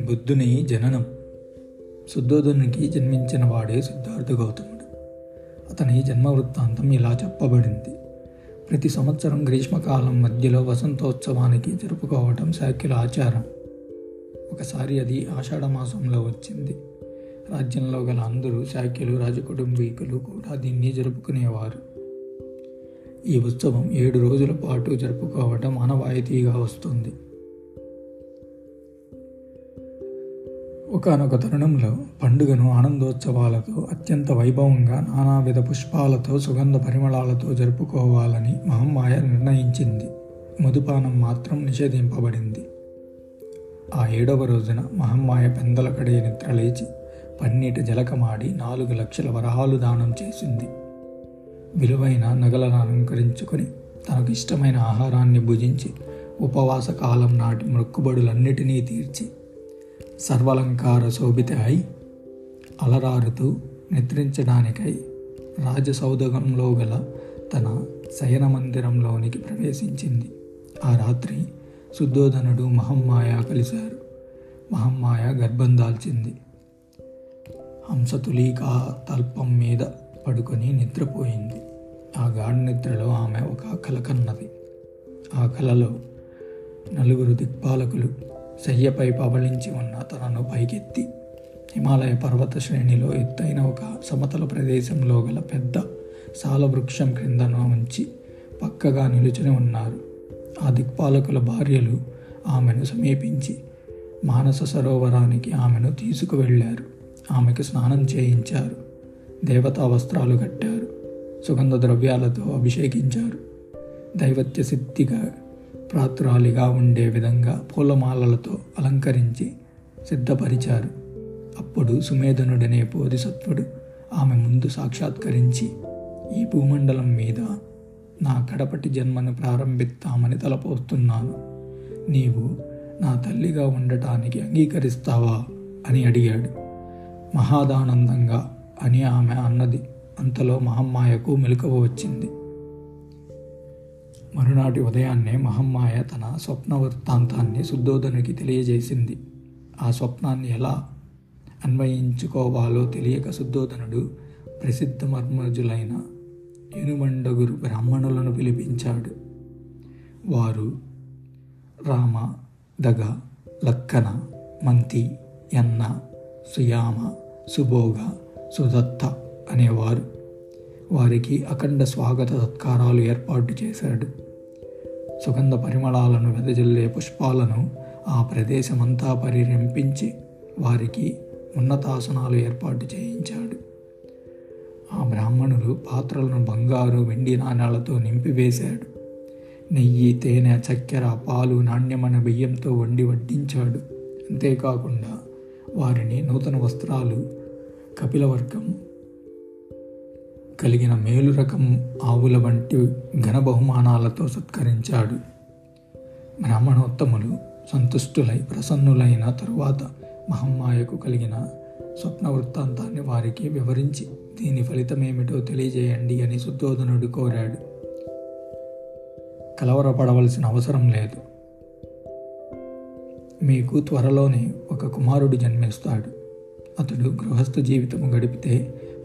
బుద్ధుని జననం. శుద్ధోదనునికి జన్మించిన వాడే సిద్ధార్థ గౌతముడు. అతని జన్మ వృత్తాంతం ఇలా చెప్పబడింది. ప్రతి సంవత్సరం గ్రీష్మకాలం మధ్యలో వసంతోత్సవానికి జరుపుకోవటం శాక్యుల ఆచారం. ఒకసారి అది ఆషాఢమాసంలో వచ్చింది. రాజ్యంలో గల అందరూ శాక్యులు, రాజకుటుంబీకులు కూడా దీన్ని జరుపుకునేవారు. ఈ ఉత్సవం 7 రోజుల పాటు జరుపుకోవటం ఆనవాయితీగా వస్తుంది. ఒకానొక తరుణంలో పండుగను ఆనందోత్సవాలతో, అత్యంత వైభవంగా, నానావిధ పుష్పాలతో, సుగంధ పరిమళాలతో జరుపుకోవాలని మహమ్మాయ నిర్ణయించింది. మధుపానం మాత్రం నిషేధింపబడింది. ఆ 7వ రోజున మహమ్మాయ పెందలకడే నిద్రలేచి పన్నీటి జలకమాడి 4 లక్షల వరహాలు దానం చేసింది. విలువైన నగలను అలంకరించుకొని తనకు ఇష్టమైన ఆహారాన్ని భుజించి ఉపవాస కాలం నాటి మొక్కుబడులన్నిటినీ తీర్చి సర్వాలంకార శోభిత అయి అలరారుతూ నిద్రించడానికై రాజసౌధంలో గల తన శయన మందిరంలోనికి ప్రవేశించింది. ఆ రాత్రి శుద్ధోదనుడు మహమ్మాయ కలిశారు. మహమ్మాయ గర్భం దాల్చింది. హంసతులీకా తల్పం మీద పడుకొని నిద్రపోయింది. ఆ గాఢ నిద్రలో ఆమె ఒక కల కన్నది. ఆ కలలో 4 దిక్పాలకులు శయ్యపై పవళించి ఉన్న తనను పైకెత్తి హిమాలయ పర్వత శ్రేణిలో ఎత్తైన ఒక సమతల ప్రదేశంలో గల పెద్ద సాలవృక్షం క్రిందన ఉంచి పక్కగా నిలుచుని ఉన్నారు. ఆ దిక్పాలకుల భార్యలు ఆమెను సమీపించి మానస సరోవరానికి ఆమెను తీసుకువెళ్ళారు. ఆమెకు స్నానం చేయించారు. దేవతా వస్త్రాలు కట్టారు. సుగంధ ద్రవ్యాలతో అభిషేకించారు. దైవత్య సిద్ధిగా ప్రాతురాలిగా ఉండే విధంగా పూలమాలలతో అలంకరించి సిద్ధపరిచారు. అప్పుడు సుమేధనుడనే బోధిసత్వుడు ఆమె ముందు సాక్షాత్కరించి, ఈ భూమండలం మీద నా కడపటి జన్మను ప్రారంభిస్తామని తలపోస్తున్నాను. నీవు నా తల్లిగా ఉండటానికి అంగీకరిస్తావా అని అడిగాడు. మహాదానందంగా అని ఆమె అన్నది. అంతలో మహమ్మాయకు మెలకువ వచ్చింది. మరునాటి ఉదయాన్నే మహమ్మాయ తన స్వప్న వృత్తాంతాన్ని శుద్ధోదనునికి తెలియజేసింది. ఆ స్వప్నాన్ని ఎలా అన్వయించుకోవాలో తెలియక శుద్ధోదనుడు ప్రసిద్ధ మర్మజులైన ఎనుమండగురు బ్రాహ్మణులను పిలిపించాడు. వారు రామ, దగ, లక్కన, మంతి, యన్న, సుయామ, సుభోగ, సుదత్త అనేవారు. వారికి అఖండ స్వాగత సత్కారాలు ఏర్పాటు చేశాడు. సుగంధ పరిమళాలను వెదజల్లే పుష్పాలను ఆ ప్రదేశమంతా పరిరింపించి వారికి ఉన్నతాసనాలు ఏర్పాటు చేయించాడు. ఆ బ్రాహ్మణులు పాత్రలను బంగారు, వెండి నాణాలతో నింపివేశాడు. నెయ్యి, తేనె, చక్కెర, పాలు, నాణ్యమైన బియ్యంతో వండి వడ్డించాడు. అంతేకాకుండా వారిని నూతన వస్త్రాలు, కపిలవర్గం కలిగిన మేలు రకం ఆవుల వంటి ఘన బహుమానాలతో సత్కరించాడు. బ్రాహ్మణోత్తములు సంతుష్టులై ప్రసన్నులైన తరువాత మహమ్మాయకు కలిగిన స్వప్న వృత్తాంతాన్ని వారికి వివరించి దీని ఫలితమేమిటో తెలియజేయండి అని శుద్ధోదనుడు కోరాడు. కలవరపడవలసిన అవసరం లేదు. మీకు త్వరలోనే ఒక కుమారుడు జన్మిస్తాడు. అతడు గృహస్థ జీవితము గడిపితే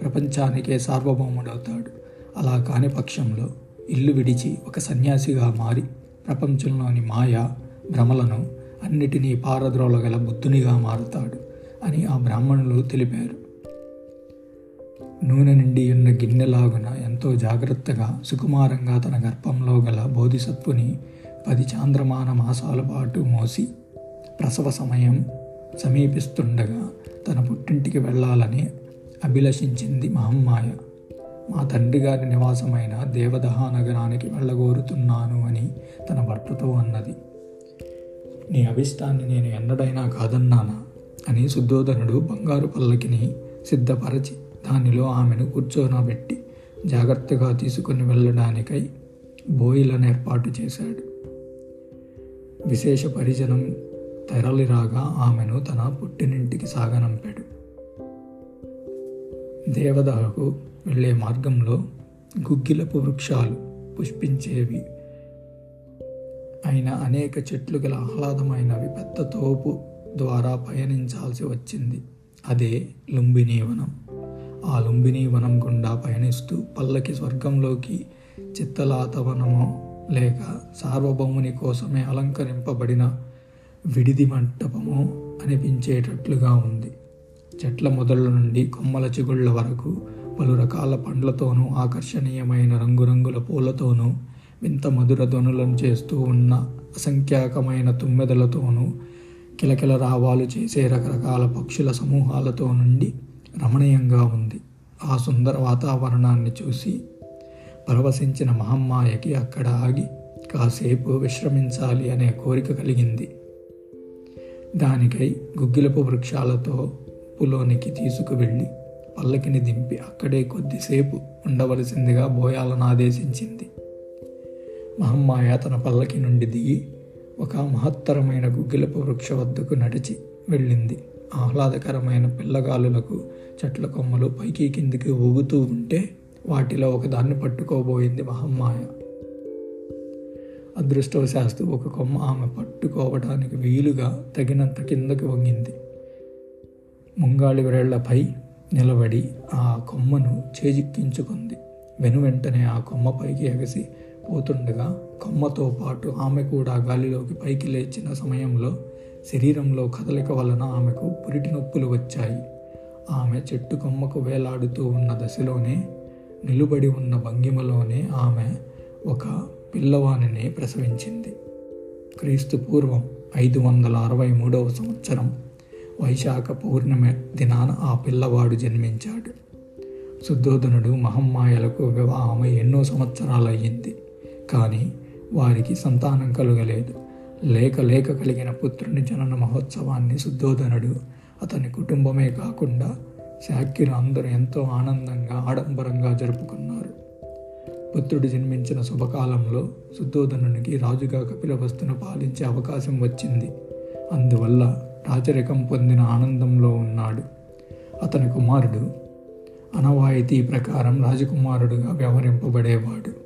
ప్రపంచానికే సార్వభౌముడవుతాడు. అలా కాని పక్షంలో ఇల్లు విడిచి ఒక సన్యాసిగా మారి ప్రపంచంలోని మాయ, భ్రమలను అన్నిటినీ పారద్రోలగల బుద్ధునిగా మారుతాడు అని ఆ బ్రాహ్మణులు తెలిపారు. నూనె నిండి ఉన్న గిన్నెలాగున ఎంతో జాగ్రత్తగా, సుకుమారంగా తన గర్భంలో గల బోధిసత్వుని 10 చాంద్రమాన మాసాల పాటు మోసి ప్రసవ సమయం సమీపిస్తుండగా తన పుట్టింటికి వెళ్ళాలని అభిలషించింది మహమ్మాయ. మా తండ్రి గారి నివాసమైన దేవదహ నగరానికి వెళ్ళగోరుతున్నాను అని తన భర్తతో అన్నది. నీ అభిష్టాన్ని నేను ఎన్నడైనా కాదన్నానా అని శుద్ధోదనుడు బంగారు పల్లకిని సిద్ధపరచి దానిలో ఆమెను కూర్చోనబెట్టి జాగ్రత్తగా తీసుకుని వెళ్ళడానికై బోయిలను ఏర్పాటు చేశాడు. విశేష పరిజనం తెరలిరాగా ఆమెను తన పుట్టినింటికి సాగనంపాడు. దేవదహకు వెళ్ళే మార్గంలో గుగ్గిలపు వృక్షాలు పుష్పించేవి అయిన అనేక చెట్లు గల ఆహ్లాదమైనవి పెద్ద తోపు ద్వారా పయనించాల్సి వచ్చింది. అదే లుంబినీ వనం. ఆ లుంబినీ వనం గుండా పయనిస్తూ పల్లకి స్వర్గంలోకి చిత్తలాతవనమో లేక సార్వభౌముని కోసమే అలంకరింపబడిన విడిది మంటపమో అనిపించేటట్లుగా ఉంది. చెట్ల మొదళ్ళ నుండి కొమ్మల చిగుళ్ల వరకు పలు రకాల పండ్లతోనూ ఆకర్షణీయమైన రంగురంగుల పూలతోనూ వింత మధుర ధ్వనులను చేస్తూ ఉన్న అసంఖ్యాకమైన తుమ్మెదలతోనూ కిలకిల రావాలు చేసే రకరకాల పక్షుల సమూహాలతో నుండి రమణీయంగా ఉంది. ఆ సుందర వాతావరణాన్ని చూసి పరవశించిన మహమ్మాయకి అక్కడ ఆగి కాసేపు విశ్రమించాలి అనే కోరిక కలిగింది. దానికై గుగ్గిలపు వృక్షాలతో పులోనికి తీసుకువెళ్ళి పల్లకిని దింపి అక్కడే కొద్దిసేపు ఉండవలసిందిగా బోయాలను ఆదేశించింది. మహమ్మాయ తన పల్లకి నుండి దిగి ఒక మహత్తరమైన గుగ్గిలపు వృక్ష వద్దకు నడిచి వెళ్ళింది. ఆహ్లాదకరమైన పిల్లగాలులకు చెట్ల కొమ్మలు పైకి కిందికి ఊగుతూ ఉంటే వాటిలో ఒకదాన్ని పట్టుకోబోయింది మహమ్మాయ. అదృష్టవశాస్తు ఒక కొమ్మ ఆమె పట్టుకోవడానికి వీలుగా తగినంత కిందకి వంగింది. ముంగాళి వ్రేళ్లపై నిలబడి ఆ కొమ్మను చేజిక్కించుకుంది. వెనువెంటనే ఆ కొమ్మ పైకి ఎగసి పోతుండగా కొమ్మతో పాటు ఆమె కూడా గాలిలోకి పైకి లేచిన సమయంలో శరీరంలో కదలిక వలన ఆమెకు పురిటి నొప్పులు వచ్చాయి. ఆమె చెట్టు కొమ్మకు వేలాడుతూ ఉన్న దశలోనే, నిలుబడి ఉన్న భంగిమలోనే ఆమె ఒక పిల్లవానిని ప్రసవించింది. క్రీస్తు పూర్వం 563వ సంవత్సరం వైశాఖ పౌర్ణమి దినాన ఆ పిల్లవాడు జన్మించాడు. శుద్ధోదనుడు మహమ్మాయలకు వివాహమై ఎన్నో సంవత్సరాలయ్యింది. కానీ వారికి సంతానం కలుగలేదు. లేక కలిగిన పుత్రుని జనన మహోత్సవాన్ని శుద్ధోదనుడు, అతని కుటుంబమే కాకుండా శాక్యులు అందరూ ఎంతో ఆనందంగా ఆడంబరంగా జరుపుకున్నారు. పుత్రుడు జన్మించిన శుభకాలంలో శుద్ధోదనునికి రాజుగా కపిలవస్తును పాలించే అవకాశం వచ్చింది. అందువల్ల రాజరికం పొందిన ఆనందంలో ఉన్నాడు. అతని కుమారుడు అనవాయితీ ప్రకారం రాజకుమారుడుగా వ్యవహరింపబడేవాడు.